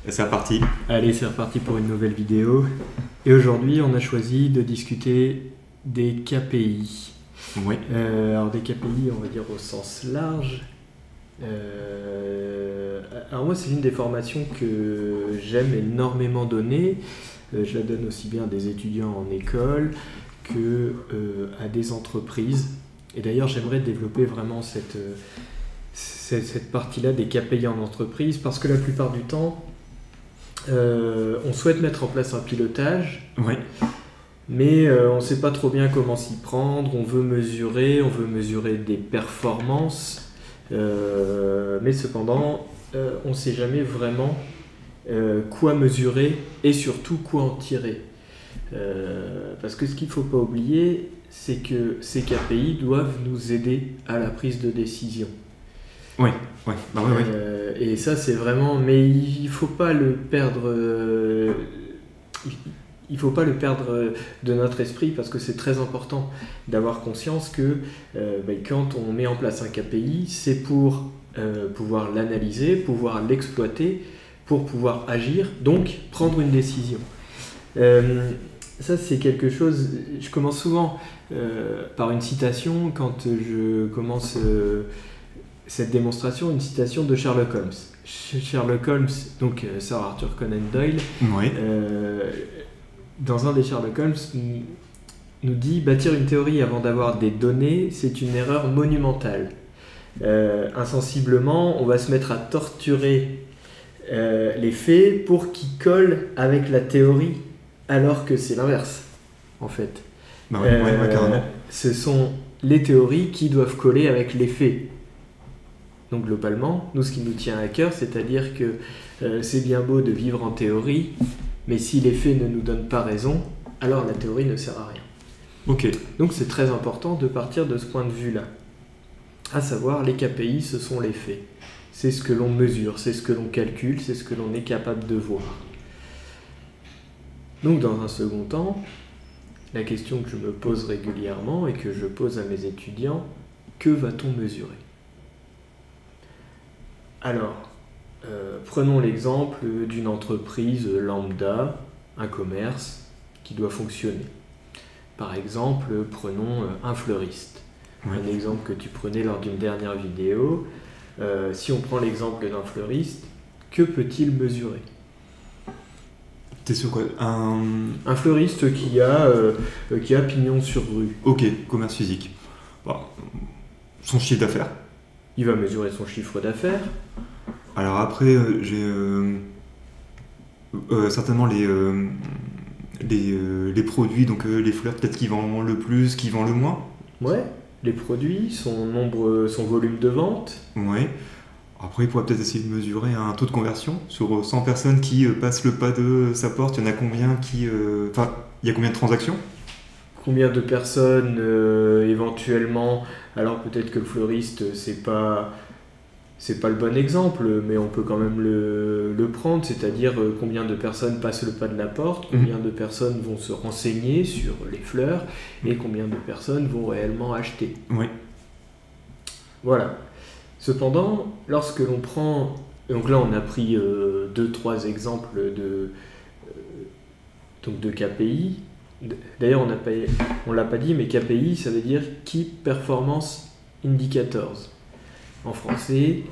C'est reparti. Allez, c'est reparti pour une nouvelle vidéo. Et aujourd'hui, on a choisi de discuter des KPI. Oui. Alors des KPI, on va dire au sens large. Alors moi, c'est l'une des formations que j'aime énormément donner. Je la donne aussi bien à des étudiants en école que à des entreprises. Et d'ailleurs, j'aimerais développer vraiment cette partie-là des KPI en entreprise, parce que la plupart du temps, on souhaite mettre en place un pilotage, Oui. mais on ne sait pas trop bien comment s'y prendre. On veut mesurer des performances, mais cependant, on ne sait jamais vraiment quoi mesurer et surtout quoi en tirer. Parce que ce qu'il ne faut pas oublier, c'est que ces KPI doivent nous aider à la prise de décision. Oui. Oui. Et ça, c'est vraiment... Mais il faut pas le perdre... il faut pas le perdre de notre esprit, parce que c'est très important d'avoir conscience que quand on met en place un KPI, c'est pour pouvoir l'analyser, pouvoir l'exploiter, pour pouvoir agir, donc prendre une décision. Ça, c'est quelque chose... Je commence souvent par une citation quand je commence cette démonstration, une citation de Sherlock Holmes. Sherlock Holmes, donc Sir Arthur Conan Doyle, Oui. dans un des Sherlock Holmes, nous dit: bâtir une théorie avant d'avoir des données, c'est une erreur monumentale. Insensiblement, on va se mettre à torturer les faits pour qu'ils collent avec la théorie, alors que c'est l'inverse, en fait. Carrément. Ce sont les théories qui doivent coller avec les faits. Donc globalement, nous, ce qui nous tient à cœur, c'est-à-dire que c'est bien beau de vivre en théorie, mais si les faits ne nous donnent pas raison, alors la théorie ne sert à rien. Ok. Donc c'est très important de partir de ce point de vue-là. À savoir, les KPI, ce sont les faits. C'est ce que l'on mesure, c'est ce que l'on calcule, c'est ce que l'on est capable de voir. Donc dans un second temps, la question que je me pose régulièrement et que je pose à mes étudiants: que va-t-on mesurer ? Alors, prenons l'exemple d'une entreprise lambda, un commerce qui doit fonctionner. Par exemple, prenons un fleuriste. Oui. Un exemple que tu prenais lors d'une dernière vidéo. Si on prend l'exemple d'un fleuriste, que peut-il mesurer ? T'es sur quoi? Un fleuriste qui a pignon sur rue. Ok, commerce physique. Bon. Son chiffre d'affaires. Il va mesurer son chiffre d'affaires. Alors après, j'ai certainement les produits, donc les fleurs, peut-être qui vendent le plus, qui vendent le moins. Ouais, les produits, son volume de vente. Ouais. Après, il pourrait peut-être essayer de mesurer un taux de conversion sur 100 personnes qui passent le pas de sa porte. Il y en a combien qui... Enfin, il y a combien de transactions ? Combien de personnes éventuellement... Alors peut-être que le fleuriste, c'est pas le bon exemple, mais on peut quand même le prendre, c'est-à-dire combien de personnes passent le pas de la porte, combien de personnes vont se renseigner sur les fleurs, et combien de personnes vont réellement acheter. Oui. Voilà. Cependant, lorsque l'on prend... Donc là, on a pris 2-3 exemples de KPI. D'ailleurs, on l'a pas dit, mais KPI, ça veut dire Key Performance Indicators. En français,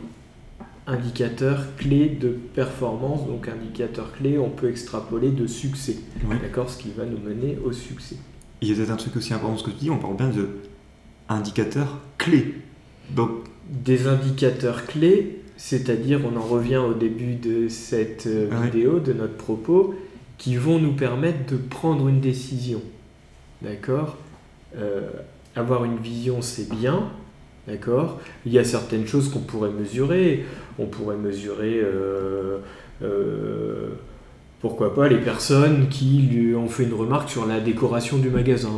indicateur clé de performance. Donc indicateur clé, on peut extrapoler de succès. Oui. D'accord, ce qui va nous mener au succès. Il y a peut-être un truc aussi important, ce que tu dis, on parle bien de indicateurs clés. Donc, des indicateurs clés, c'est-à-dire, on en revient au début de cette vidéo, de notre propos, qui vont nous permettre de prendre une décision. D'accord ? Avoir une vision, c'est bien. D'accord ? Il y a certaines choses qu'on pourrait mesurer. On pourrait mesurer, pourquoi pas, les personnes qui lui ont fait une remarque sur la décoration du magasin,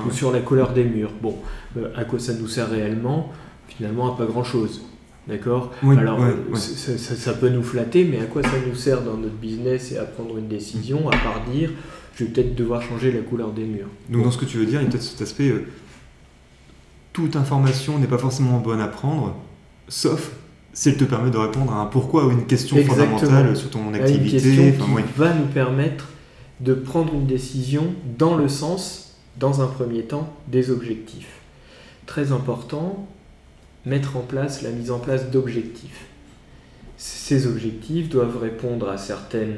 ou sur la couleur des murs. Bon, à quoi ça nous sert réellement ? Finalement, à pas grand-chose. D'accord ? Oui, alors, oui. Ça peut nous flatter, mais à quoi ça nous sert dans notre business et à prendre une décision, à part dire, je vais peut-être devoir changer la couleur des murs. Donc, dans ce que tu veux dire, il y a peut-être cet aspect, toute information n'est pas forcément bonne à prendre, sauf si elle te permet de répondre à un pourquoi ou une question Exactement. fondamentale sur ton Une activité. question Enfin, qui va nous permettre de prendre une décision dans le sens, dans un premier temps, des objectifs. Très important, mettre en place la mise en place d'objectifs. Ces objectifs doivent répondre à certaines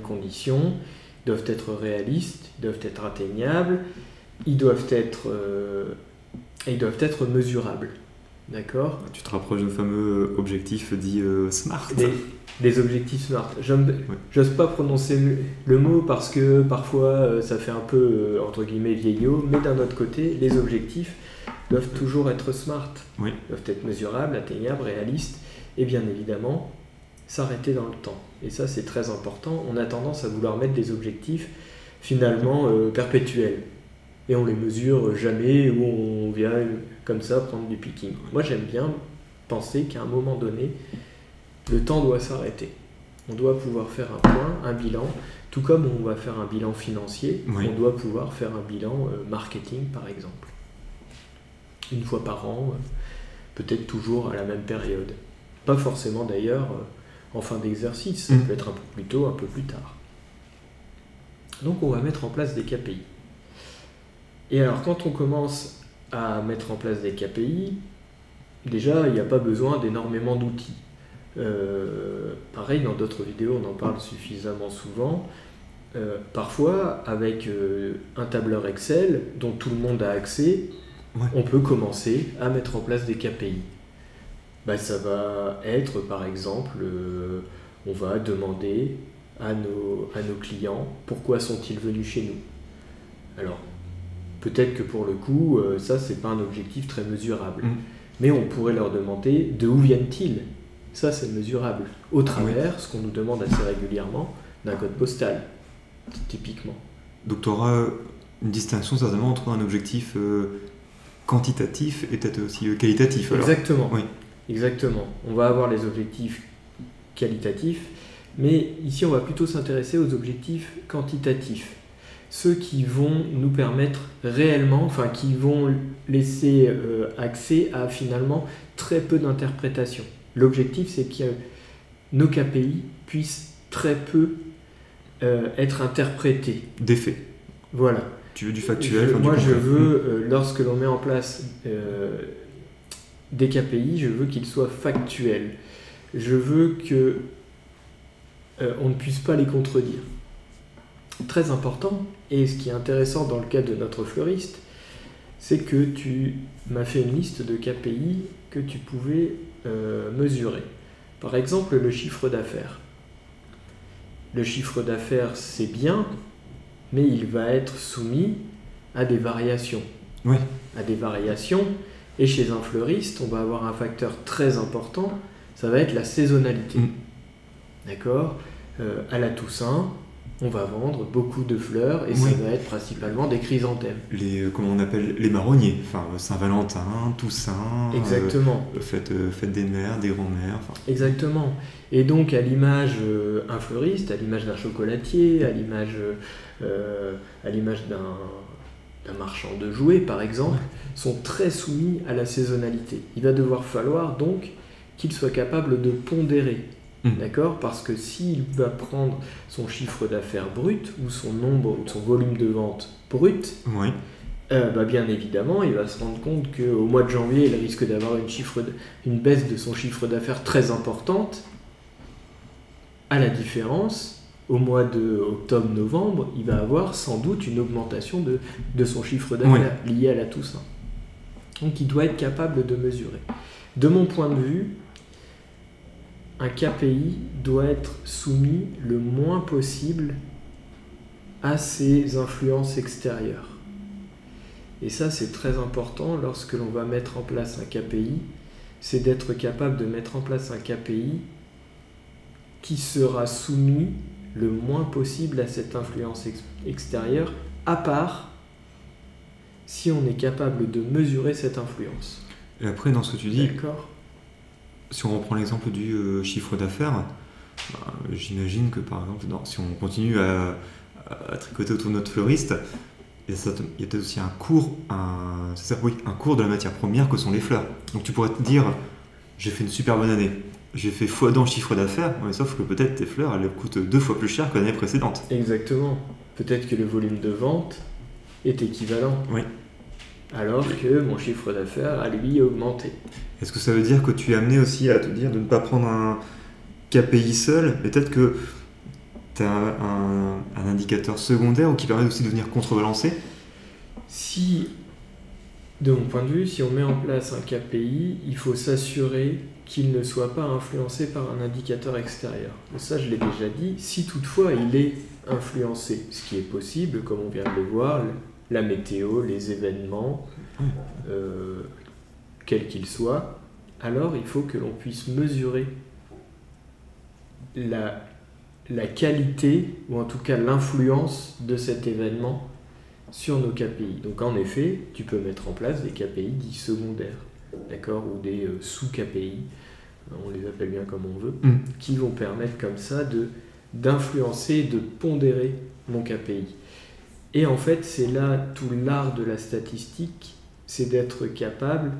conditions, doivent être réalistes, doivent être atteignables, ils doivent être mesurables. D'accord ? tu te rapproches d'un fameux objectif dit SMART. Les objectifs SMART. J'ose pas prononcer le mot parce que parfois ça fait un peu entre guillemets vieillot, mais d'un autre côté, les objectifs doivent toujours être SMART. Oui. Doivent être mesurables, atteignables, réalistes et bien évidemment s'arrêter dans le temps. Et ça, c'est très important. On a tendance à vouloir mettre des objectifs finalement perpétuels. Et on les mesure jamais, ou on vient comme ça prendre du picking. Moi, j'aime bien penser qu'à un moment donné, le temps doit s'arrêter. On doit pouvoir faire un point, un bilan, tout comme on va faire un bilan financier, Oui. on doit pouvoir faire un bilan marketing, par exemple. Une fois par an, peut-être toujours à la même période. Pas forcément d'ailleurs en fin d'exercice, ça peut être un peu plus tôt, un peu plus tard. Donc on va mettre en place des KPI. Et alors quand on commence à mettre en place des KPI, déjà il n'y a pas besoin d'énormément d'outils. Pareil, dans d'autres vidéos on en parle suffisamment souvent. Parfois avec un tableur Excel dont tout le monde a accès, on peut commencer à mettre en place des KPI. Ça va être par exemple, on va demander à nos clients pourquoi sont-ils venus chez nous. Alors peut-être que pour le coup, ça c'est pas un objectif très mesurable, mais on pourrait leur demander de où viennent-ils. Ça c'est mesurable, au travers, ce qu'on nous demande assez régulièrement, d'un code postal, typiquement. Donc tu auras une distinction certainement entre un objectif quantitatif et peut-être aussi qualitatif. Alors. Exactement. Oui. Exactement. On va avoir les objectifs qualitatifs, mais ici on va plutôt s'intéresser aux objectifs quantitatifs. Ceux qui vont nous permettre réellement, enfin qui vont laisser accès à finalement très peu d'interprétation. L'objectif c'est que nos KPI puissent très peu être interprétés. Des faits. Voilà. Tu veux du factuel, moi je veux, lorsque l'on met en place des KPI, je veux qu'ils soient factuels. Je veux que on ne puisse pas les contredire. Très important, et ce qui est intéressant dans le cas de notre fleuriste, c'est que tu m'as fait une liste de KPI que tu pouvais mesurer. Par exemple, le chiffre d'affaires. Le chiffre d'affaires, c'est bien, mais il va être soumis à des variations. Oui. À des variations. Et chez un fleuriste, on va avoir un facteur très important, ça va être la saisonnalité. D'accord ? À la Toussaint, on va vendre beaucoup de fleurs et ça va être principalement des chrysanthèmes. Comment on appelle les marronniers, enfin Saint-Valentin, Toussaint, exactement. Fête des mères, des grands-mères. Exactement. Et donc à l'image un fleuriste, à l'image d'un chocolatier, à l'image d'un marchand de jouets par exemple, sont très soumis à la saisonnalité. Il va devoir falloir donc qu'il soit capable de pondérer. D'accord ? Parce que s'il va prendre son chiffre d'affaires brut ou son nombre ou son volume de vente brut, bien évidemment, il va se rendre compte qu'au mois de janvier, il risque d'avoir une baisse de son chiffre d'affaires très importante. À la différence, au mois de octobre-novembre, il va avoir sans doute une augmentation de son chiffre d'affaires liée à la Toussaint. Donc il doit être capable de mesurer. De mon point de vue, un KPI doit être soumis le moins possible à ces influences extérieures. Et ça, c'est très important lorsque l'on va mettre en place un KPI, c'est d'être capable de mettre en place un KPI qui sera soumis le moins possible à cette influence extérieure, à part si on est capable de mesurer cette influence. Et après, dans ce que tu dis, d'accord. Si on reprend l'exemple du chiffre d'affaires, j'imagine que par exemple, si on continue à tricoter autour de notre fleuriste, il y a peut-être aussi un cours de la matière première que sont les fleurs. Donc tu pourrais te dire, j'ai fait une super bonne année. J'ai fait x2 en chiffre d'affaires, mais sauf que peut-être tes fleurs, elles coûtent 2 fois plus cher que l'année précédente. Exactement. Peut-être que le volume de vente est équivalent. Oui. Alors que mon chiffre d'affaires a lui augmenté. Est-ce que ça veut dire que tu es amené aussi à te dire de ne pas prendre un KPI seul, peut-être que tu as un indicateur secondaire ou qui permet aussi de venir contrebalancer? Si, de mon point de vue, si on met en place un KPI, il faut s'assurer qu'il ne soit pas influencé par un indicateur extérieur. Ça, je l'ai déjà dit. Si toutefois il est influencé, ce qui est possible, comme on vient de le voir, la météo, les événements, quels qu'ils soient, alors il faut que l'on puisse mesurer la qualité, ou en tout cas l'influence de cet événement sur nos KPI. Donc en effet, tu peux mettre en place des KPI dits secondaires, d'accord, ou des sous-KPI, on les appelle bien comme on veut, qui vont permettre comme ça d'influencer, de pondérer mon KPI. Et en fait, c'est là tout l'art de la statistique, c'est d'être capable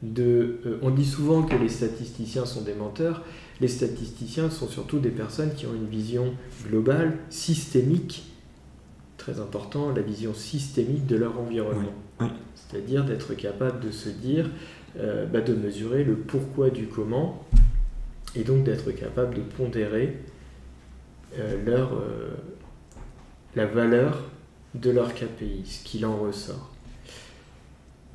de... on dit souvent que les statisticiens sont des menteurs. Les statisticiens sont surtout des personnes qui ont une vision globale, systémique, très important, la vision systémique de leur environnement. Oui. C'est-à-dire d'être capable de se dire, de mesurer le pourquoi du comment, et donc d'être capable de pondérer la valeur de leur KPI, ce qu'il en ressort.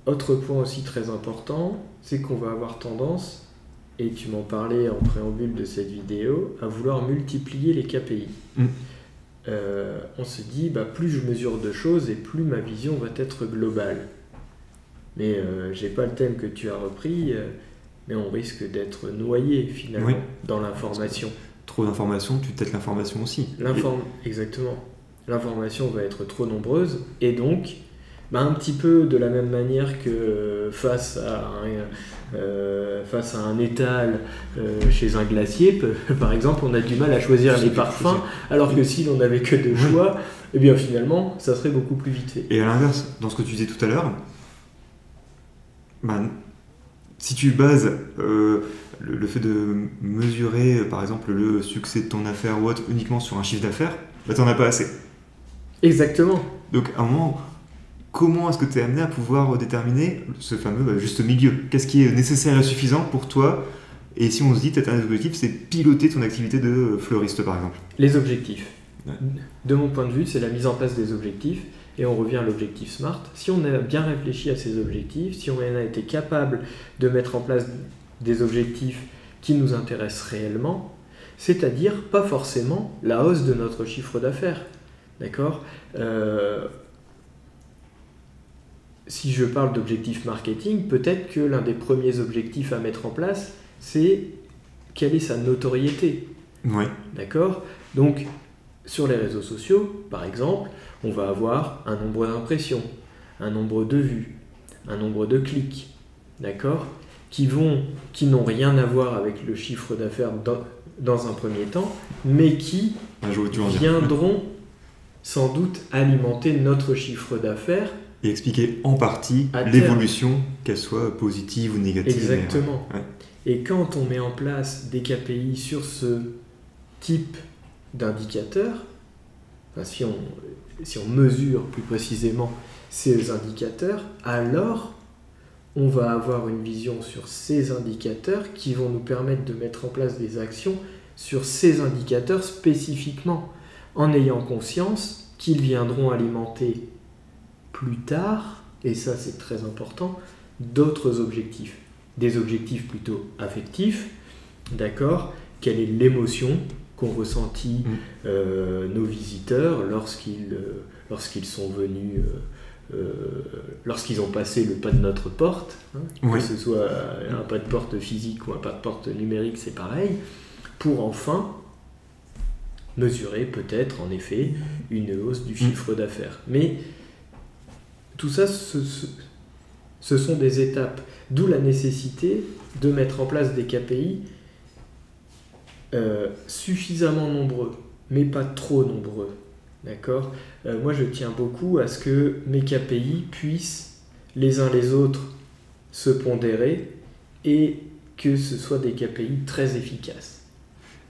Autre point aussi très important, c'est qu'on va avoir tendance, et tu m'en parlais en préambule de cette vidéo, à vouloir multiplier les KPI. On se dit, plus je mesure de choses et plus ma vision va être globale. Mais j'ai pas le thème que tu as repris, mais on risque d'être noyé finalement dans l'information. Trop d'informations, tu têtes l'information aussi. Exactement. L'information va être trop nombreuse et donc un petit peu de la même manière que face à un étal chez un glacier, par exemple, on a du mal à choisir les parfums, alors que si l'on n'avait que deux choix, eh bien finalement, ça serait beaucoup plus vite fait. Et à l'inverse, dans ce que tu disais tout à l'heure, si tu bases le fait de mesurer, par exemple, le succès de ton affaire ou autre uniquement sur un chiffre d'affaires, t'en as pas assez. Exactement. Donc à un moment, comment est-ce que tu es amené à pouvoir déterminer ce fameux juste milieu? Qu'est-ce qui est nécessaire et suffisant pour toi? Et si on se dit, peut-être un des objectifs, c'est piloter ton activité de fleuriste, par exemple. Les objectifs. Ouais. De mon point de vue, c'est la mise en place des objectifs. Et on revient à l'objectif SMART. Si on a bien réfléchi à ces objectifs, si on a été capable de mettre en place des objectifs qui nous intéressent réellement, c'est-à-dire pas forcément la hausse de notre chiffre d'affaires. D'accord ? Si je parle d'objectifs marketing, peut-être que l'un des premiers objectifs à mettre en place, c'est quelle est sa notoriété. Oui. D'accord ? Donc, sur les réseaux sociaux, par exemple, on va avoir un nombre d'impressions, un nombre de vues, un nombre de clics, d'accord ? Qui n'ont rien à voir avec le chiffre d'affaires dans un premier temps, mais qui viendront sans doute alimenter notre chiffre d'affaires. Et expliquer en partie l'évolution, qu'elle soit positive ou négative. Exactement. Et quand on met en place des KPI sur ce type d'indicateurs, si on mesure plus précisément ces indicateurs, alors on va avoir une vision sur ces indicateurs qui vont nous permettre de mettre en place des actions sur ces indicateurs spécifiquement, en ayant conscience qu'ils viendront alimenter plus tard, et ça c'est très important, d'autres objectifs. Des objectifs plutôt affectifs, d'accord ? Quelle est l'émotion qu'ont ressenti nos visiteurs lorsqu'ils sont venus, lorsqu'ils ont passé le pas de notre porte, que ce soit un pas de porte physique ou un pas de porte numérique, c'est pareil, pour enfin mesurer peut-être en effet une hausse du chiffre d'affaires. Mais tout ça, ce sont des étapes, d'où la nécessité de mettre en place des KPI suffisamment nombreux, mais pas trop nombreux. D'accord ? Moi, je tiens beaucoup à ce que mes KPI puissent les uns les autres se pondérer et que ce soit des KPI très efficaces.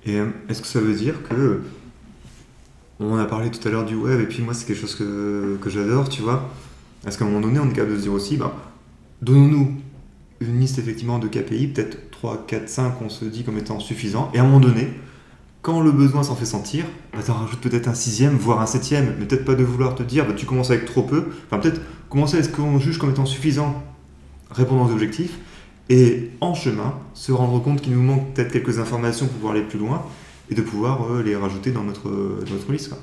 Et est-ce que ça veut dire que... On a parlé tout à l'heure du web, et puis moi c'est quelque chose que j'adore, tu vois. Est-ce qu'à un moment donné, on est capable de se dire aussi, donnons-nous une liste effectivement de KPI, peut-être 3, 4, 5, on se dit comme étant suffisant, et à un moment donné, quand le besoin s'en fait sentir, t'en rajoutes peut-être un 6e, voire un 7e, mais peut-être pas de vouloir te dire, tu commences avec trop peu, enfin peut-être commencer à ce qu'on juge comme étant suffisant, répondre aux objectifs, et en chemin, se rendre compte qu'il nous manque peut-être quelques informations pour pouvoir aller plus loin, et de pouvoir les rajouter dans notre liste, quoi.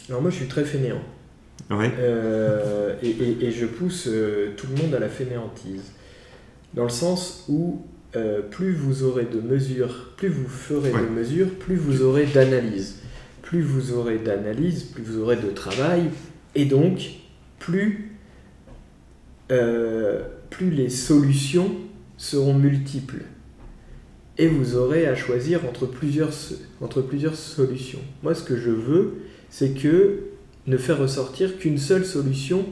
Alors moi je suis très fainéant. Ouais. Et je pousse tout le monde à la fainéantise. Dans le sens où plus vous aurez de mesures, plus vous ferez de mesures, plus vous aurez d'analyse. Plus vous aurez d'analyse, plus vous aurez de travail, et donc plus les solutions seront multiples. Et vous aurez à choisir entre plusieurs solutions. Moi, ce que je veux, c'est que ne faire ressortir qu'une seule solution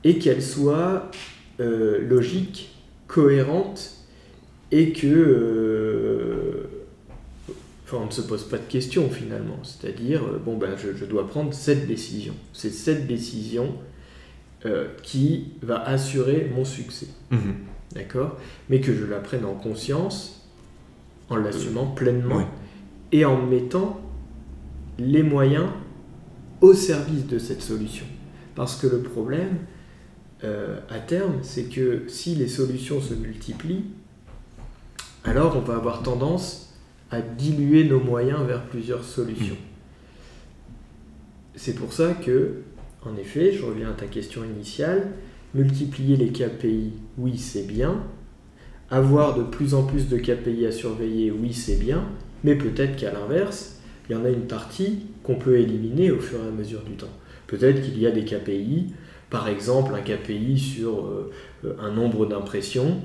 et qu'elle soit logique, cohérente et que on ne se pose pas de questions finalement. C'est-à-dire, je dois prendre cette décision. C'est cette décision qui va assurer mon succès. D'accord ? Mais que je la prenne en conscience, en l'assumant pleinement et en mettant les moyens au service de cette solution. Parce que le problème, à terme, c'est que si les solutions se multiplient, alors on va avoir tendance à diluer nos moyens vers plusieurs solutions. C'est pour ça que, en effet, je reviens à ta question initiale, multiplier les KPI, oui, c'est bien. Avoir de plus en plus de KPI à surveiller, oui, c'est bien. Mais peut-être qu'à l'inverse, il y en a une partie qu'on peut éliminer au fur et à mesure du temps. Peut-être qu'il y a des KPI, par exemple un KPI sur un nombre d'impressions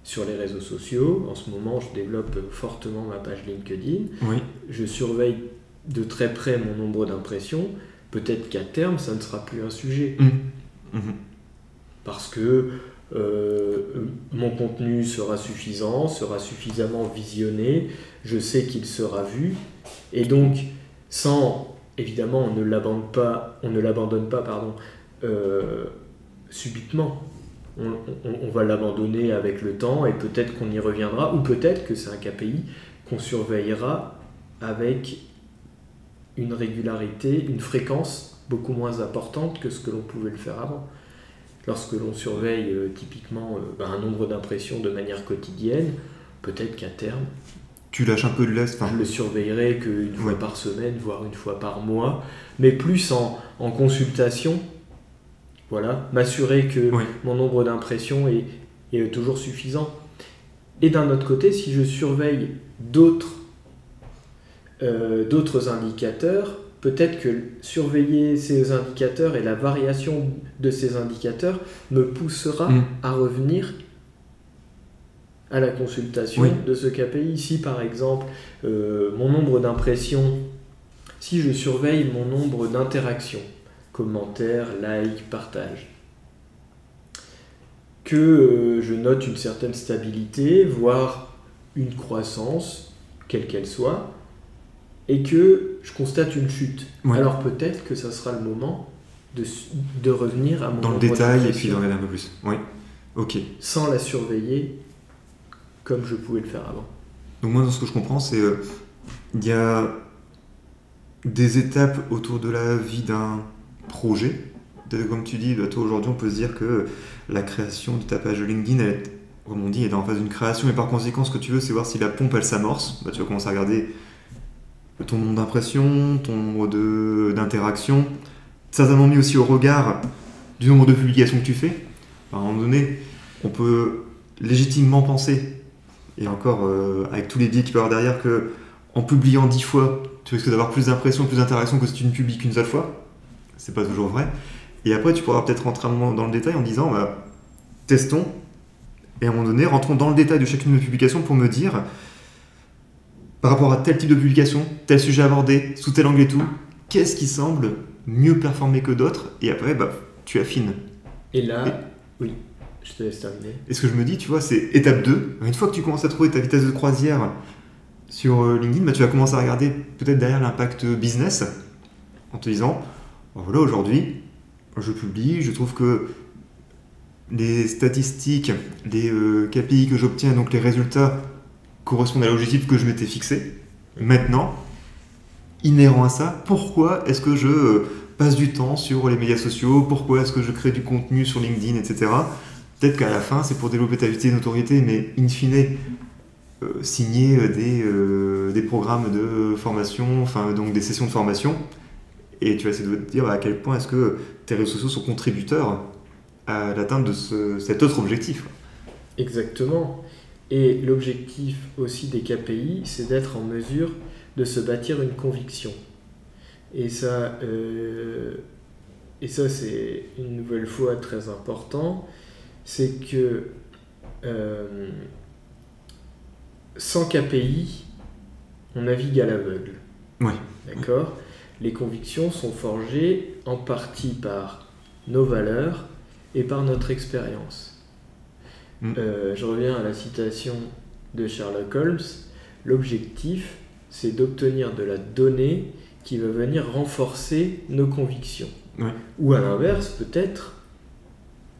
sur les réseaux sociaux. En ce moment, je développe fortement ma page LinkedIn. Je surveille de très près mon nombre d'impressions. Peut-être qu'à terme, ça ne sera plus un sujet. Parce que mon contenu sera suffisant, sera suffisamment visionné, je sais qu'il sera vu, et donc évidemment on ne l'abandonne pas subitement, on va l'abandonner avec le temps et peut-être qu'on y reviendra, ou peut-être que c'est un KPI qu'on surveillera avec une régularité, une fréquence beaucoup moins importante que ce que l'on pouvait le faire avant. Lorsque l'on surveille typiquement un nombre d'impressions de manière quotidienne, peut-être qu'à terme, tu lâches un peu de l'est. Je le surveillerai qu'une fois par semaine, voire une fois par mois, mais plus en consultation, m'assurer que mon nombre d'impressions est toujours suffisant. Et d'un autre côté, si je surveille d'autres indicateurs, peut-être que surveiller ces indicateurs et la variation de ces indicateurs me poussera à revenir à la consultation de ce KPI. Si par exemple mon nombre d'impressions, si je surveille mon nombre d'interactions, commentaires, likes, partages, que je note une certaine stabilité, voire une croissance, quelle qu'elle soit, et que je constate une chute. Alors peut-être que ça sera le moment de revenir à mon dans le détail et puis de regarder un peu plus. Sans la surveiller comme je pouvais le faire avant. Donc moi, dans ce que je comprends, c'est il y a des étapes autour de la vie d'un projet. Comme tu dis, toi aujourd'hui, on peut se dire que la création de ta page LinkedIn, comme on dit, elle est en phase d'une création, et par conséquent, ce que tu veux, c'est voir si la pompe, elle s'amorce. Tu vas commencer à regarder ton nombre d'impressions, ton nombre d'interactions, certainement mis aussi au regard du nombre de publications que tu fais. À un moment donné, on peut légitimement penser, et encore avec tous les biais qu'il peut y avoir derrière, qu'en publiant 10 fois, tu risques d'avoir plus d'impressions, plus d'interactions que si tu ne publies qu'une seule fois. C'est pas toujours vrai. Et après, tu pourras peut-être rentrer un moment dans le détail en disant, testons, et à un moment donné, rentrons dans le détail de chacune de mes publications pour me dire, par rapport à tel type de publication, tel sujet abordé, sous tel angle et tout, qu'est-ce qui semble mieux performer que d'autres, et après, tu affines. Et là, Je te laisse terminer. Et ce que je me dis, tu vois, c'est étape 2. Une fois que tu commences à trouver ta vitesse de croisière sur LinkedIn, bah, tu vas commencer à regarder peut-être derrière l'impact business en te disant, voilà, aujourd'hui, je publie, je trouve que les statistiques, les KPI que j'obtiens, donc les résultats correspondent à l'objectif que je m'étais fixé. Maintenant, inhérent à ça, pourquoi est-ce que je passe du temps sur les médias sociaux, pourquoi est-ce que je crée du contenu sur LinkedIn, etc. Peut-être qu'à la fin, c'est pour développer ta vitesse et notoriété, mais in fine, signer des programmes de formation, enfin donc des sessions de formation, et tu vas essayer de te dire à quel point est-ce que tes réseaux sociaux sont contributeurs à l'atteinte de cet autre objectif. Exactement. Et l'objectif aussi des KPI, c'est d'être en mesure de se bâtir une conviction. Et ça c'est une nouvelle fois très important, c'est que sans KPI, on navigue à l'aveugle. Oui. D'accord ? Les convictions sont forgées en partie par nos valeurs et par notre expérience. Je reviens à la citation de Sherlock Holmes. L'objectif, c'est d'obtenir de la donnée qui va venir renforcer nos convictions. Ouais. Ou à l'inverse, peut-être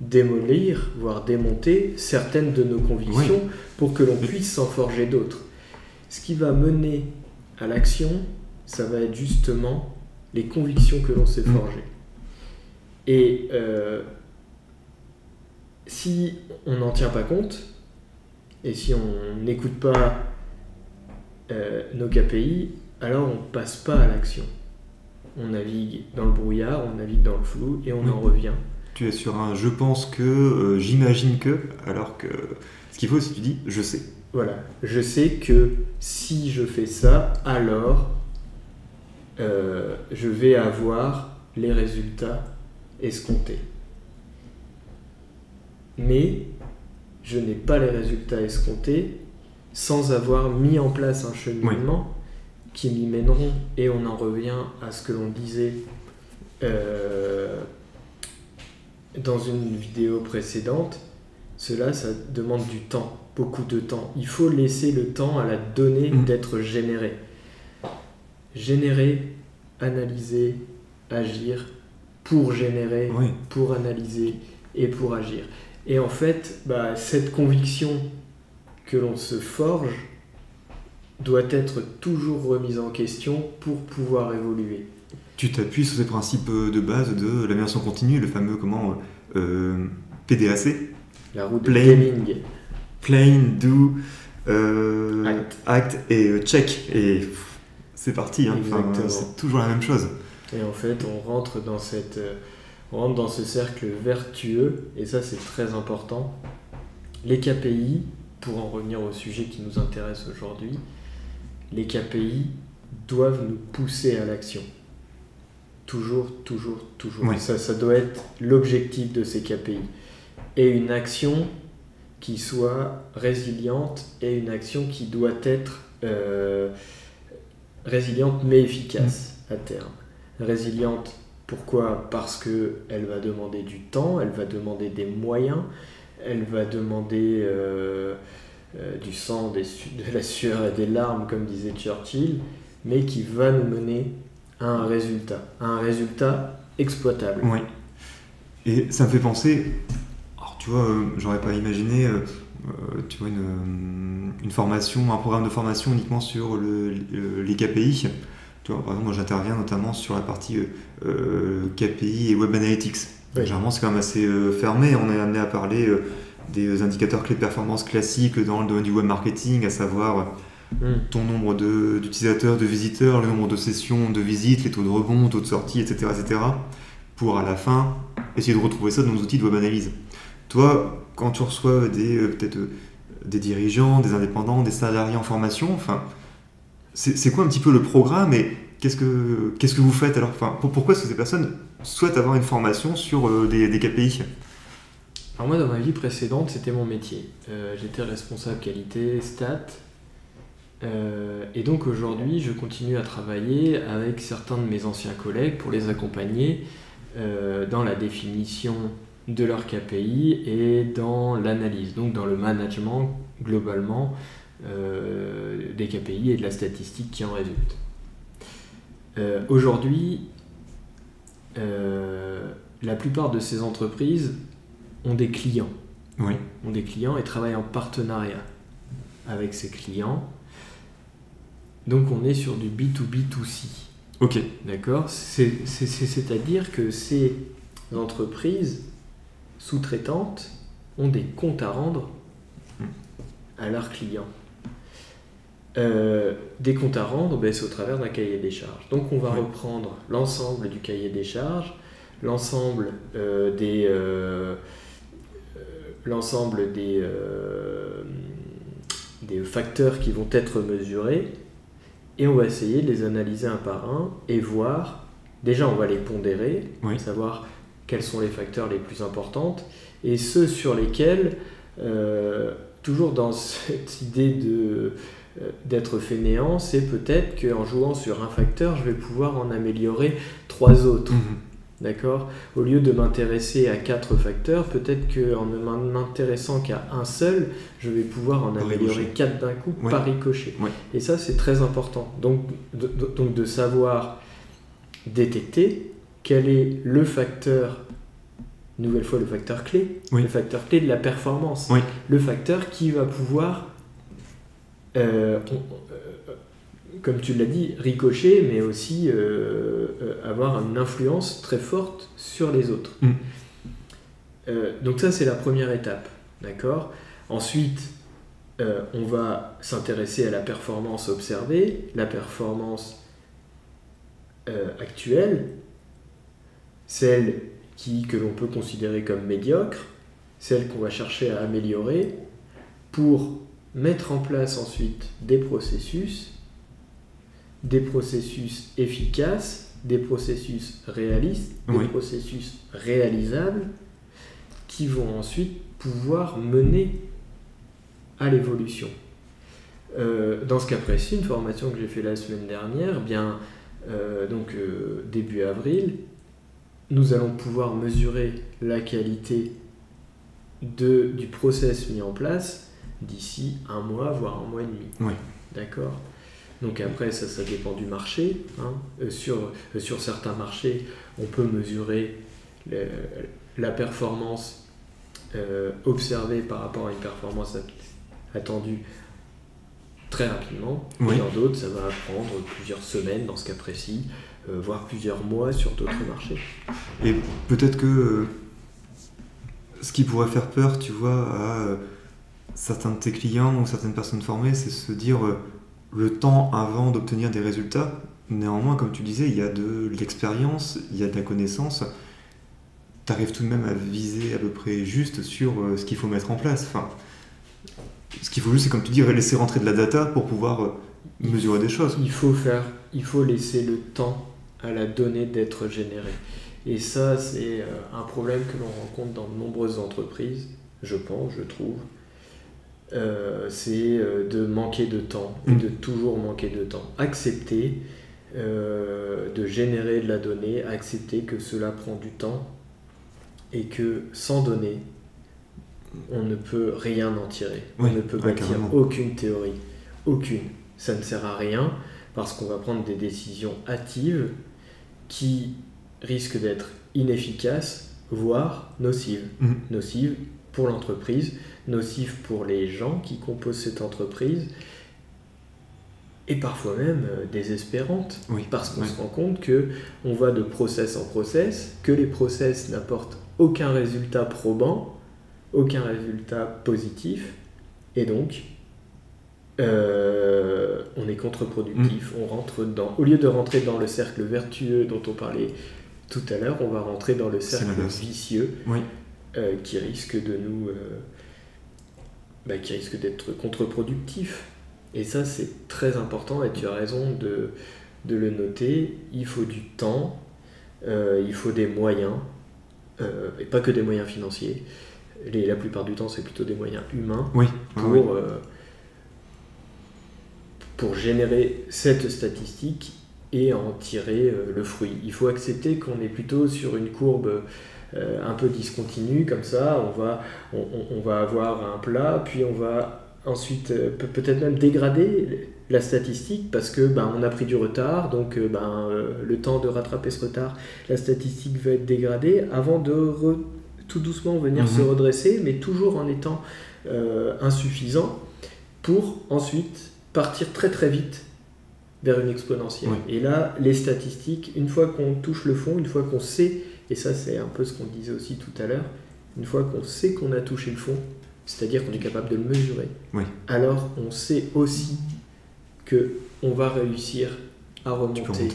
démolir, voire démonter certaines de nos convictions pour que l'on puisse s'en forger d'autres. Ce qui va mener à l'action, ça va être justement les convictions que l'on s'est forgées. Et si on n'en tient pas compte, et si on n'écoute pas nos KPI, alors on ne passe pas à l'action. On navigue dans le brouillard, on navigue dans le flou, et on en revient. Tu es sur un « je pense que j'imagine que », alors que ce qu'il faut, c'est que tu dis « je sais ». Voilà, je sais que si je fais ça, alors je vais avoir les résultats escomptés. Mais je n'ai pas les résultats escomptés sans avoir mis en place un cheminement qui m'y mèneront. Et on en revient à ce que l'on disait dans une vidéo précédente. Cela, ça demande du temps, beaucoup de temps. Il faut laisser le temps à la donnée d'être générée. Générer, analyser, agir pour générer, pour analyser et pour agir. Et en fait, cette conviction que l'on se forge doit être toujours remise en question pour pouvoir évoluer. Tu t'appuies sur ces principes de base de l'amélioration continue, le fameux PDAC. La route de Deming. Plan, do, act et check. Et c'est parti, c'est toujours la même chose. Et en fait, on rentre dans ce cercle vertueux, et ça c'est très important. Les KPI, pour en revenir au sujet qui nous intéresse aujourd'hui, les KPI doivent nous pousser à l'action. Toujours. Oui. Ça doit être l'objectif de ces KPI. Et une action qui soit résiliente, et une action qui doit être résiliente mais efficace à terme. Résiliente, pourquoi ? Parce qu'elle va demander du temps, elle va demander des moyens, elle va demander du sang, de la sueur et des larmes, comme disait Churchill, mais qui va nous mener à un résultat exploitable. Oui. Et ça me fait penser, alors tu vois, j'aurais pas imaginé tu vois, une formation, un programme de formation uniquement sur les KPI. Tu vois, par exemple, moi j'interviens notamment sur la partie KPI et Web Analytics. Oui. Généralement, c'est quand même assez fermé. On est amené à parler des indicateurs clés de performance classiques dans le domaine du web marketing, à savoir ton nombre d'utilisateurs, de visiteurs, le nombre de sessions de visites, les taux de rebond, taux de sortie, etc., pour à la fin essayer de retrouver ça dans nos outils de web analyse. Toi, quand tu reçois peut-être des dirigeants, des indépendants, des salariés en formation, c'est quoi un petit peu le programme et qu'est-ce que vous faites alors ? Pourquoi est-ce que ces personnes souhaitent avoir une formation sur des KPI ? Alors moi, dans ma vie précédente, c'était mon métier. J'étais responsable qualité, stats. Et donc aujourd'hui, je continue à travailler avec certains de mes anciens collègues pour les accompagner dans la définition de leurs KPI et dans l'analyse, donc dans le management globalement des KPI et de la statistique qui en résulte. Aujourd'hui, la plupart de ces entreprises ont des clients. Oui. Ont des clients et travaillent en partenariat avec ces clients. Donc on est sur du B2B2C. Ok. D'accord ? C'est-à-dire que ces entreprises sous-traitantes ont des comptes à rendre à leurs clients. Des comptes à rendre, c'est au travers d'un cahier des charges. Donc on va reprendre l'ensemble du cahier des charges, l'ensemble des facteurs qui vont être mesurés, et on va essayer de les analyser un par un et voir, déjà on va les pondérer, savoir quels sont les facteurs les plus importants, et ceux sur lesquels, toujours dans cette idée d'être fainéant, c'est peut-être qu'en jouant sur un facteur, je vais pouvoir en améliorer 3 autres. D'accord ? Au lieu de m'intéresser à 4 facteurs, peut-être qu'en ne m'intéressant qu'à un seul, je vais pouvoir en améliorer 4 d'un coup, par ricochet. Et ça, c'est très important. Donc de savoir détecter quel est le facteur, une nouvelle fois le facteur clé, le facteur clé de la performance, le facteur qui va pouvoir, comme tu l'as dit, ricocher, mais aussi avoir une influence très forte sur les autres. Donc ça, c'est la première étape. D'accord ? Ensuite, on va s'intéresser à la performance observée, la performance actuelle, celle que l'on peut considérer comme médiocre, celle qu'on va chercher à améliorer, pour mettre en place ensuite des processus efficaces, des processus réalistes, des processus réalisables, qui vont ensuite pouvoir mener à l'évolution. Dans ce cas précis, une formation que j'ai fait la semaine dernière, début avril, nous allons pouvoir mesurer la qualité du process mis en place d'ici 1 mois, voire 1 mois et demi. D'accord ? Donc après, ça dépend du marché. Sur certains marchés, on peut mesurer la performance observée par rapport à une performance attendue très rapidement. Et dans d'autres, ça va prendre plusieurs semaines dans ce cas précis, voire plusieurs mois sur d'autres marchés. Et peut-être que ce qui pourrait faire peur, tu vois, à certains de tes clients ou certaines personnes formées, c'est se dire le temps avant d'obtenir des résultats. Néanmoins, comme tu disais, il y a de l'expérience, il y a de la connaissance. Tu arrives tout de même à viser à peu près juste sur ce qu'il faut mettre en place. Enfin, ce qu'il faut juste, c'est comme tu dis, laisser rentrer de la data pour pouvoir mesurer des choses. Il faut laisser le temps à la donnée d'être générée. Et ça, c'est un problème que l'on rencontre dans de nombreuses entreprises, je trouve. C'est de manquer de temps, et de toujours manquer de temps. Accepter de générer de la donnée, accepter que cela prend du temps, et que sans données, on ne peut rien en tirer. On ne peut bâtir aucune théorie. Aucune. Ça ne sert à rien, parce qu'on va prendre des décisions hâtives qui risquent d'être inefficaces, voire nocives. Nocives pour l'entreprise, nocives pour les gens qui composent cette entreprise, et parfois même désespérantes, parce qu'on se rend compte qu'on va de process en process, que les process n'apportent aucun résultat probant, aucun résultat positif, et donc on est contre-productif. On rentre au lieu de rentrer dans le cercle vertueux dont on parlait tout à l'heure, on va rentrer dans le cercle vicieux qui risque qui risque d'être contre-productif. Et ça, c'est très important, et tu as raison de le noter. Il faut du temps, il faut des moyens, et pas que des moyens financiers. La plupart du temps, c'est plutôt des moyens humains pour générer cette statistique et en tirer le fruit. Il faut accepter qu'on est plutôt sur une courbe un peu discontinue, comme ça, on va avoir un plat, puis on va ensuite peut-être même dégrader la statistique parce que on a pris du retard, donc le temps de rattraper ce retard, la statistique va être dégradée avant de tout doucement venir se redresser, mais toujours en étant insuffisant pour ensuite partir très très vite vers une exponentielle. Oui. Et là, les statistiques, une fois qu'on touche le fond, une fois qu'on sait, et ça c'est un peu ce qu'on disait aussi tout à l'heure, une fois qu'on sait qu'on a touché le fond, c'est-à-dire qu'on est capable de le mesurer, Oui. alors on sait aussi qu'on va réussir à remonter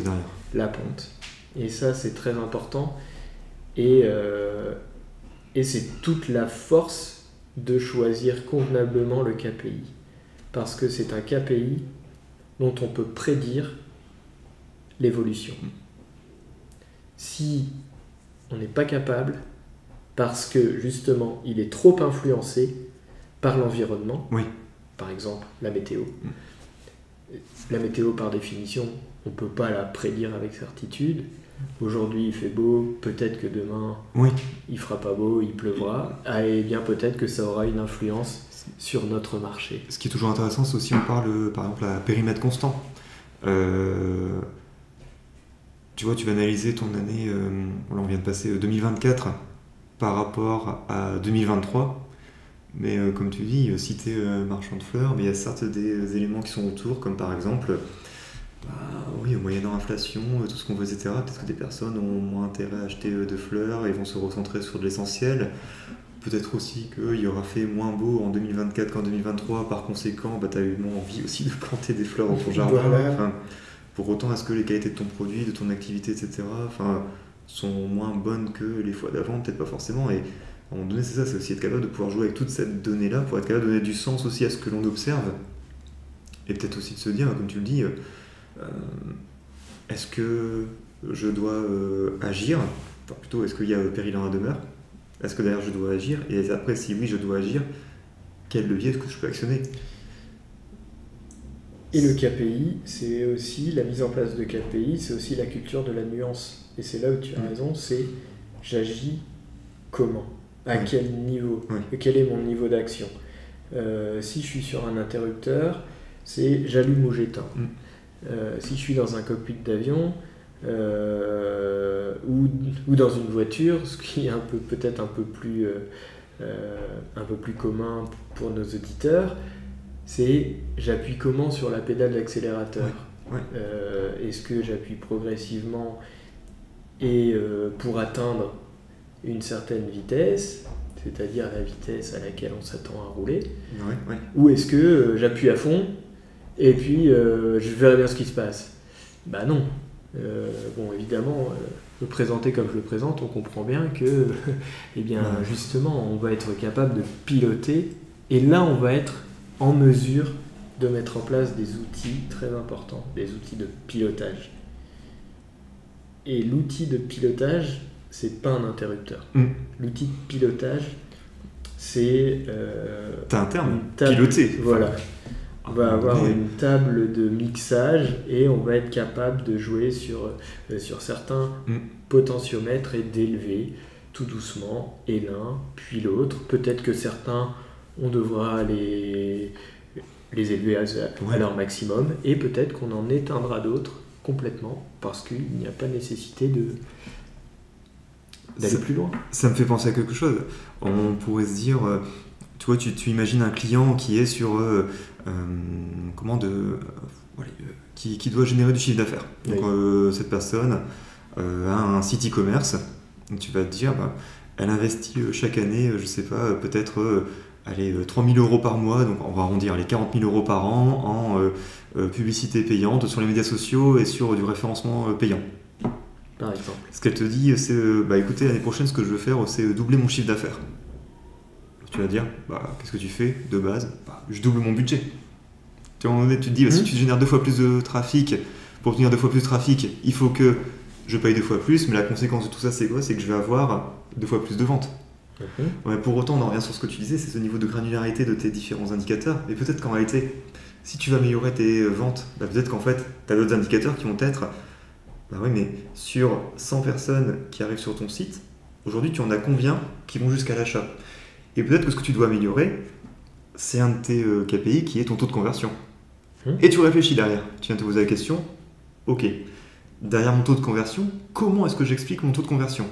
la pente. Et ça c'est très important. Et c'est toute la force de choisir convenablement le KPI. Parce que c'est un KPI dont on peut prédire l'évolution. Si on n'est pas capable, parce que justement il est trop influencé par l'environnement, par exemple la météo. La météo par définition, on ne peut pas la prédire avec certitude. Aujourd'hui il fait beau, peut-être que demain il fera pas beau, il pleuvra, et bien peut-être que ça aura une influence sur notre marché. Ce qui est toujours intéressant, c'est aussi on parle par exemple à périmètre constant. Tu vois, tu vas analyser ton année, on vient de passer 2024 par rapport à 2023, mais comme tu dis, si tu es marchand de fleurs, il y a certes des éléments qui sont autour, comme par exemple moyennant inflation, tout ce qu'on veut, etc. Peut-être que des personnes ont moins intérêt à acheter de fleurs et vont se recentrer sur de l'essentiel. Peut-être aussi qu'il aura fait moins beau en 2024 qu'en 2023, par conséquent, tu as eu moins envie aussi de planter des fleurs dans ton jardin. Enfin, pour autant, est-ce que les qualités de ton produit, de ton activité, etc., sont moins bonnes que les fois d'avant? Peut-être pas forcément. Et à un moment donné, c'est ça, c'est aussi être capable de pouvoir jouer avec toute cette donnée-là, pour être capable de donner du sens aussi à ce que l'on observe. Et peut-être aussi de se dire, comme tu le dis, est-ce que je dois agir, enfin plutôt est-ce qu'il y a péril dans la demeure, est-ce que d'ailleurs je dois agir, et après si oui je dois agir, quel levier est-ce que je peux actionner? Et le KPI, c'est aussi la mise en place de KPI, c'est aussi la culture de la nuance, et c'est là où tu as raison, c'est j'agis comment, à quel niveau, quel est mon niveau d'action. Si je suis sur un interrupteur, c'est j'allume ou j'éteins. Si je suis dans un cockpit d'avion ou dans une voiture, ce qui est peut-être un peu plus commun pour nos auditeurs, c'est j'appuie comment sur la pédale d'accélérateur. Est-ce que j'appuie progressivement et pour atteindre une certaine vitesse, c'est-à-dire la vitesse à laquelle on s'attend à rouler, ou est-ce que j'appuie à fond et puis je verrai bien ce qui se passe? Non. Évidemment, le présenter comme je le présente, on comprend bien que justement, on va être capable de piloter, et là, on va être en mesure de mettre en place des outils très importants, des outils de pilotage. Et l'outil de pilotage, c'est pas un interrupteur. L'outil de pilotage, c'est... T'as un terme, piloter. Voilà. On va avoir une table de mixage et on va être capable de jouer sur certains potentiomètres et d'élever tout doucement et l'un puis l'autre. Peut-être que certains, on devra les élever à leur maximum, et peut-être qu'on en éteindra d'autres complètement parce qu'il n'y a pas nécessité d'aller plus loin. Ça me fait penser à quelque chose. On pourrait se dire... Tu vois, tu imagines un client qui est sur qui doit générer du chiffre d'affaires. Donc cette personne a un site e-commerce. Donc, tu vas te dire, elle investit chaque année, je sais pas, peut-être 3 000 euros par mois. Donc on va arrondir les 40 000 euros par an en publicité payante sur les médias sociaux et sur du référencement payant. Par exemple. Ce qu'elle te dit, c'est écoutez, l'année prochaine, ce que je veux faire, c'est doubler mon chiffre d'affaires. Tu vas dire, qu'est-ce que tu fais de base? Je double mon budget. Tu te dis, si tu génères 2 fois plus de trafic, pour obtenir 2 fois plus de trafic, il faut que je paye 2 fois plus, mais la conséquence de tout ça, c'est quoi? C'est que je vais avoir 2 fois plus de ventes. Ouais, pour autant, on en revient sur ce que tu disais, c'est ce niveau de granularité de tes différents indicateurs. Et peut-être qu'en réalité, si tu vas améliorer tes ventes, peut-être qu'en fait, tu as d'autres indicateurs qui vont être, bah oui, mais sur 100 personnes qui arrivent sur ton site, aujourd'hui, tu en as combien qui vont jusqu'à l'achat? Et peut-être que ce que tu dois améliorer, c'est un de tes KPI qui est ton taux de conversion. Et tu réfléchis derrière. Tu viens te poser la question, ok, derrière mon taux de conversion, comment est-ce que j'explique mon taux de conversion?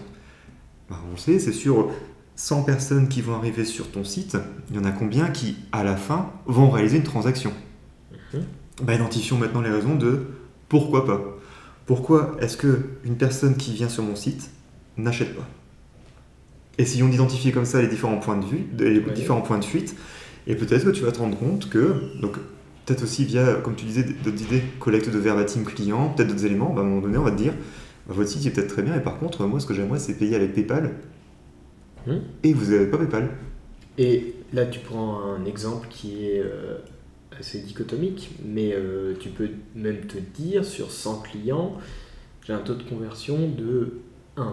Bah, on le sait, c'est sur 100 personnes qui vont arriver sur ton site, il y en a combien qui, à la fin, vont réaliser une transaction? Bah, identifions maintenant les raisons de pourquoi pas. Pourquoi est-ce qu'une personne qui vient sur mon site n'achète pas? Essayons d'identifier comme ça les différents points de vue, les différents points de fuite, et peut-être que tu vas te rendre compte que, donc peut-être aussi via, comme tu disais, d'autres idées, collecte de verbatim client, peut-être d'autres éléments, bah, à un moment donné, on va te dire, bah, votre site est peut-être très bien, et par contre, moi, ce que j'aimerais, c'est payer avec PayPal, et vous n'avez pas PayPal. Et là, tu prends un exemple qui est assez dichotomique, mais tu peux même te dire, sur 100 clients, j'ai un taux de conversion de 1%.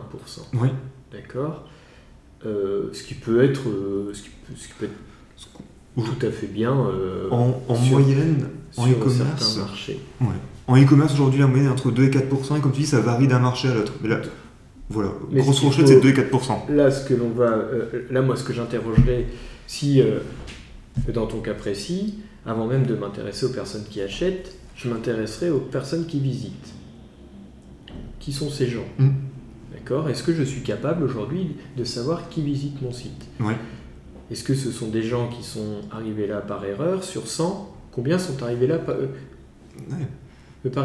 Oui. D'accord. Ce qui peut être tout à fait bien en moyenne, en sur e-commerce. certains marchés. Ouais. En e-commerce, aujourd'hui, la moyenne est entre 2 et 4%, et comme tu dis, ça varie d'un marché à l'autre. Mais là, voilà, Mais grosse fourchette, c'est 2 et 4%. Là, moi, ce que j'interrogerais, si dans ton cas précis, avant même de m'intéresser aux personnes qui achètent, je m'intéresserais aux personnes qui visitent. Qui sont ces gens? D'accord. Est-ce que je suis capable aujourd'hui de savoir qui visite mon site? Ouais. Est-ce que ce sont des gens qui sont arrivés là par erreur? Sur 100, combien sont arrivés là par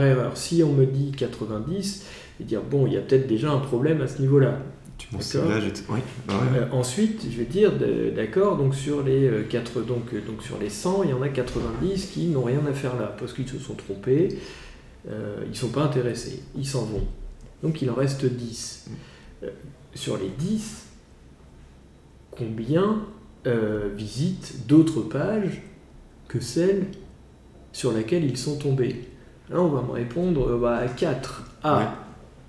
erreur? Si on me dit 90, et dire bon, il y a peut-être déjà un problème à ce niveau-là. Tu penses que là, oui. Ensuite, je vais dire d'accord, donc sur les sur les 100, il y en a 90 qui n'ont rien à faire là parce qu'ils se sont trompés, ils ne sont pas intéressés, ils s'en vont. Donc il en reste 10. Sur les 10, combien visitent d'autres pages que celles sur laquelle ils sont tombés? Là, on va me répondre 4.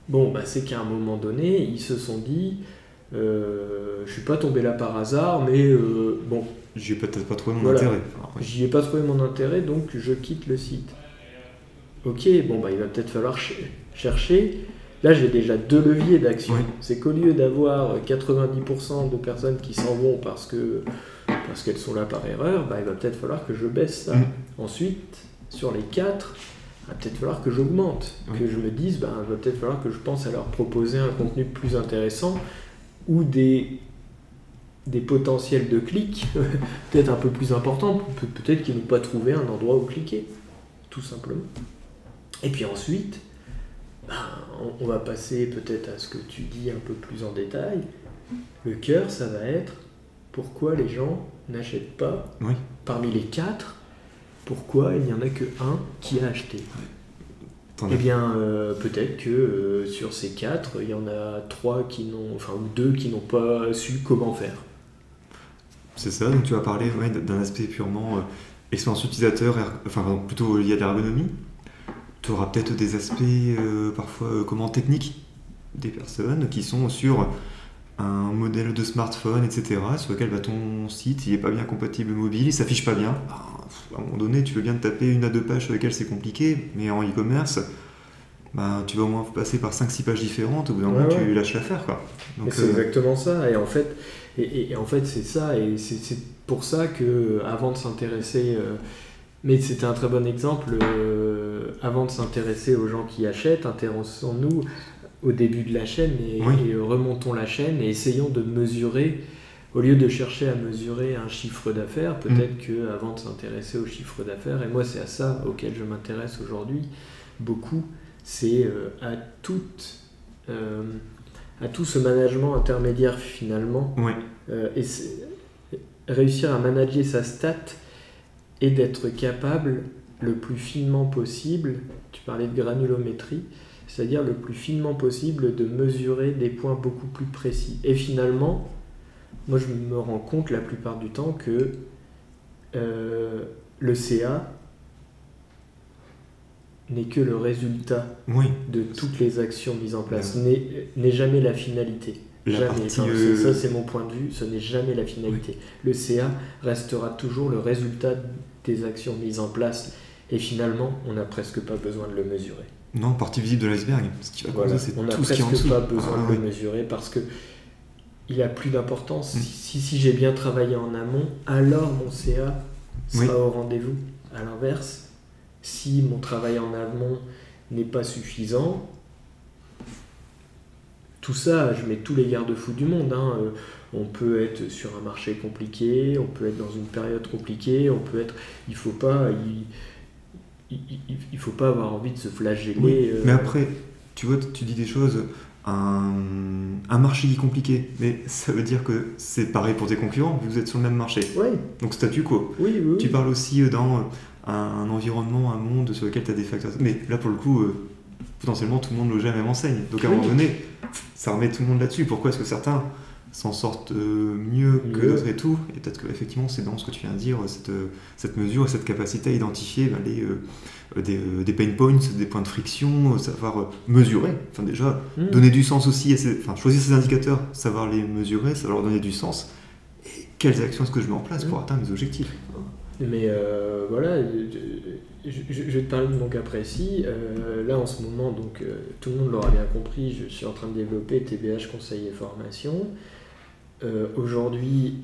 Bon, c'est qu'à un moment donné, ils se sont dit je suis pas tombé là par hasard, mais bon. J'y ai peut-être pas trouvé mon intérêt. J'y ai pas trouvé mon intérêt, donc je quitte le site. Ok, il va peut-être falloir chercher. Là, j'ai déjà 2 leviers d'action. C'est qu'au lieu d'avoir 90% de personnes qui s'en vont parce qu'elles sont là par erreur, il va peut-être falloir que je baisse ça. Ensuite, sur les 4, il va peut-être falloir que j'augmente, que je me dise, il va peut-être falloir que je pense à leur proposer un contenu plus intéressant ou des potentiels de clics peut-être un peu plus importants, peut-être qu'ils n'ont pas trouvé un endroit où cliquer, tout simplement. Et puis ensuite, on va passer peut-être à ce que tu dis un peu plus en détail. Le cœur, ça va être pourquoi les gens n'achètent pas parmi les 4. Pourquoi il n'y en a que un qui a acheté? Eh bien, peut-être que sur ces 4, il y en a 3 ou 2 qui n'ont pas su comment faire. C'est ça, donc tu vas parler d'un aspect purement expérience utilisateur, plutôt lié à l'ergonomie. Tu auras peut-être des aspects parfois techniques des personnes qui sont sur un modèle de smartphone, etc., sur lequel ton site n'est pas bien compatible mobile, il s'affiche pas bien. À un moment donné, tu veux bien te taper 1 à 2 pages sur lesquelles c'est compliqué, mais en e-commerce, tu vas au moins passer par 5-6 pages différentes, au bout d'un moment, tu lâches l'affaire. Donc, c'est exactement ça, et en fait, c'est ça, et c'est pour ça que avant de s'intéresser... mais c'était un très bon exemple, avant de s'intéresser aux gens qui achètent, intéressons-nous au début de la chaîne et remontons la chaîne et essayons de mesurer, au lieu de chercher à mesurer un chiffre d'affaires, peut-être qu'avant de s'intéresser au chiffre d'affaires, et moi c'est à ça auquel je m'intéresse aujourd'hui beaucoup, c'est à tout ce management intermédiaire finalement, et réussir à manager sa stat et d'être capable le plus finement possible, tu parlais de granulométrie, c'est-à-dire le plus finement possible de mesurer des points beaucoup plus précis. Et finalement, moi je me rends compte la plupart du temps que le CA n'est que le résultat de toutes les actions mises en place, n'est jamais la finalité. la jamais. partie... Enfin, ça, c'est mon point de vue, ce n'est jamais la finalité. Le CA restera toujours le résultat des actions mises en place, et finalement, on n'a presque pas besoin de le mesurer. Non, partie visible de l'iceberg. Ce qui va causer, c'est on n'a tout ce qui est en dessous. presque pas besoin de le mesurer, parce que il a plus d'importance. Si j'ai bien travaillé en amont, alors mon CA sera au rendez-vous. À l'inverse, si mon travail en amont n'est pas suffisant, tout ça, je mets tous les garde-fous du monde. Hein. On peut être sur un marché compliqué, on peut être dans une période compliquée, il faut pas avoir envie de se flageller. Oui, mais après, tu vois, tu dis des choses... Un marché qui est compliqué, mais ça veut dire que c'est pareil pour tes concurrents, vous êtes sur le même marché. Oui. Donc statu quo. Oui. Tu parles aussi dans un environnement, un monde sur lequel tu as des facteurs. Mais là, pour le coup, potentiellement, tout le monde loge à la même enseigne. Donc à un moment donné, ça remet tout le monde là-dessus. Pourquoi est-ce que certains s'en sortent mieux que d'autres et tout? Et peut-être qu'effectivement, c'est dans ce que tu viens de dire, cette mesure, cette capacité à identifier des pain points, des points de friction, savoir mesurer, enfin déjà donner du sens aussi, choisir ces indicateurs, savoir les mesurer, savoir leur donner du sens, et quelles actions est-ce que je mets en place pour atteindre mes objectifs. Mais voilà, je vais te parler de mon cas précis. Là en ce moment, donc, tout le monde l'aura bien compris, je suis en train de développer TBH Conseil et Formation. Aujourd'hui,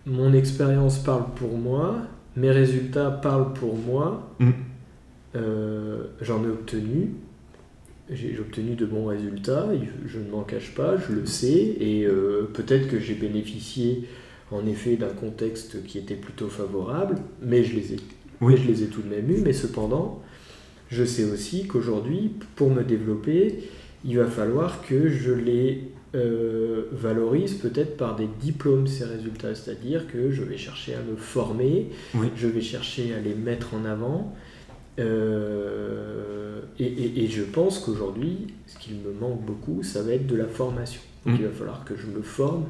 mon expérience parle pour moi, mes résultats parlent pour moi. J'en ai obtenu, j'ai obtenu de bons résultats, je ne m'en cache pas, je le sais, et peut-être que j'ai bénéficié en effet d'un contexte qui était plutôt favorable, mais je les ai tout de même eus. Mais cependant, je sais aussi qu'aujourd'hui, pour me développer, il va falloir que je les valorise peut-être par des diplômes, ces résultats, c'est-à-dire que je vais chercher à me former, je vais chercher à les mettre en avant. Et je pense qu'aujourd'hui, ce qui me manque beaucoup, ça va être de la formation. Donc il va falloir que je me forme,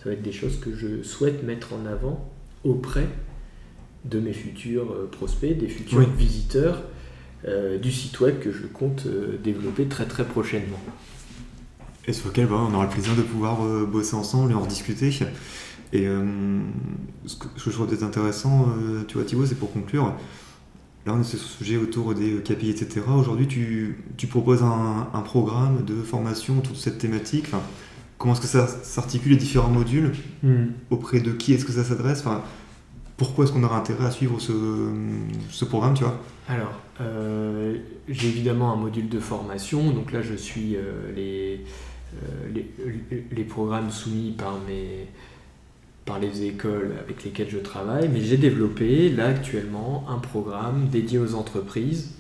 ça va être des choses que je souhaite mettre en avant auprès de mes futurs prospects, des futurs visiteurs du site web que je compte développer très très prochainement. Et sur lequel on aura le plaisir de pouvoir bosser ensemble et en rediscuter. Et ce que je trouve peut-être intéressant, tu vois Thibaut, c'est pour conclure. Là, on est sur ce sujet autour des KPI, etc. Aujourd'hui, tu proposes un programme de formation autour de cette thématique. Enfin, comment est-ce que ça s'articule les différents modules? Auprès de qui est-ce que ça s'adresse? Enfin, pourquoi est-ce qu'on aura intérêt à suivre ce programme, tu vois? Alors, j'ai évidemment un module de formation. Donc là, je suis les programmes soumis par les écoles avec lesquelles je travaille, mais j'ai développé là actuellement un programme dédié aux entreprises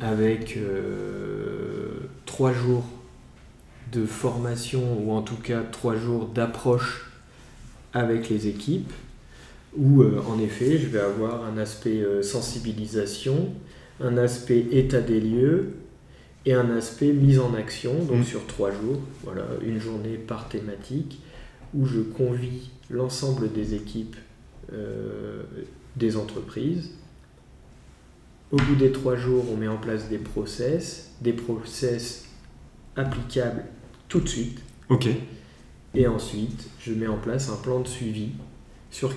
avec 3 jours de formation, ou en tout cas 3 jours d'approche avec les équipes, où en effet je vais avoir un aspect sensibilisation, un aspect état des lieux et un aspect mise en action, donc sur 3 jours, voilà, une journée par thématique, où je convie l'ensemble des équipes des entreprises. Au bout des 3 jours, on met en place des process applicables tout de suite. Ok. Et ensuite, je mets en place un plan de suivi sur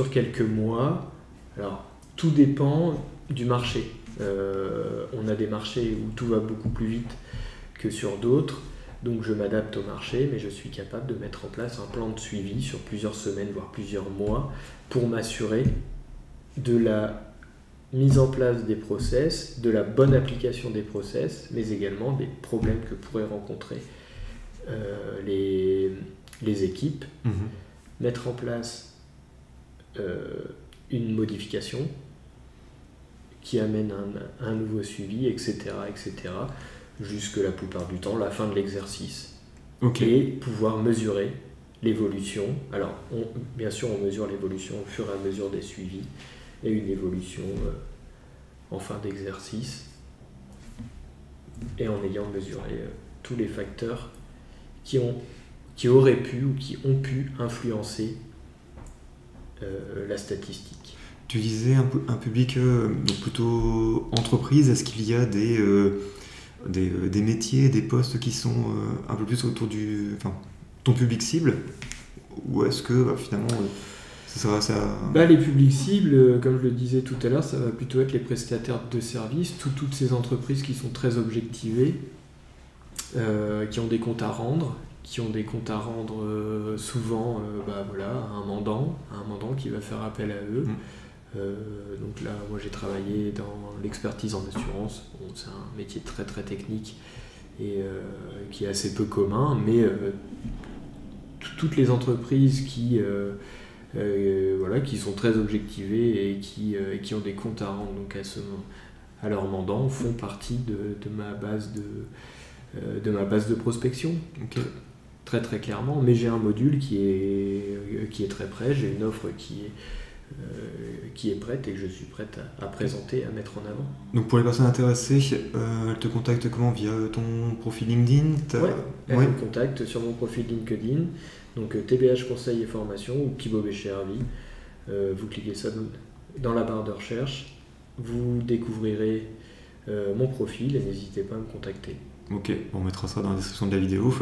quelques mois. Alors, tout dépend du marché. On a des marchés où tout va beaucoup plus vite que sur d'autres. Donc je m'adapte au marché, mais je suis capable de mettre en place un plan de suivi sur plusieurs semaines, voire plusieurs mois, pour m'assurer de la mise en place des process, de la bonne application des process, mais également des problèmes que pourraient rencontrer les équipes. Mettre en place une modification qui amène un nouveau suivi, etc., jusque la plupart du temps, la fin de l'exercice. Et pouvoir mesurer l'évolution. Alors, bien sûr, on mesure l'évolution au fur et à mesure des suivis, et une évolution en fin d'exercice, et en ayant mesuré tous les facteurs qui auraient pu ou qui ont pu influencer la statistique. Tu disais un public donc plutôt entreprise. Est-ce qu'il y a des métiers, des postes qui sont un peu plus autour ton public cible, ou est-ce que finalement ça sera les publics cibles, comme je le disais tout à l'heure, ça va plutôt être les prestataires de services, toutes ces entreprises qui sont très objectivées, qui ont des comptes à rendre, souvent à un mandant qui va faire appel à eux. Donc là, moi j'ai travaillé dans l'expertise en assurance. Bon, c'est un métier très très technique et qui est assez peu commun, mais toutes les entreprises qui sont très objectivées et qui ont des comptes à rendre donc à leur mandant font partie de ma base de prospection. Okay. Très très clairement, mais j'ai un module qui est très prêt, j'ai une offre qui est prête et que je suis prête à présenter, à mettre en avant. Donc pour les personnes intéressées, elles te contactent comment? Via ton profil LinkedIn? Elles me contactent sur mon profil LinkedIn, donc TBH Conseil et Formation ou Thibaut Bécher-Hervy. Vous cliquez ça dans la barre de recherche, vous découvrirez mon profil et n'hésitez pas à me contacter. Ok, on mettra ça dans la description de la vidéo.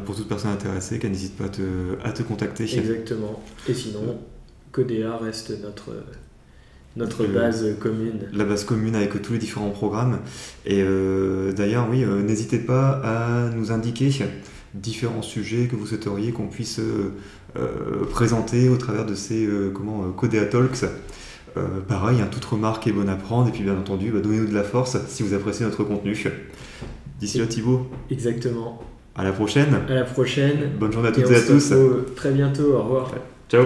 Pour toute personne intéressée, qu'elle n'hésite pas à te contacter. Exactement. Et sinon, Codea reste notre base commune. La base commune avec tous les différents programmes. Et d'ailleurs, oui, n'hésitez pas à nous indiquer différents sujets que vous souhaiteriez qu'on puisse présenter au travers de ces Codea Talks. Pareil, toute remarque est bonne à prendre. Et puis bien entendu, donnez-nous de la force si vous appréciez notre contenu. D'ici là, Thibaut. Exactement. À la prochaine. À la prochaine. Bonne journée à toutes et à tous. Très bientôt. Au revoir. Ciao.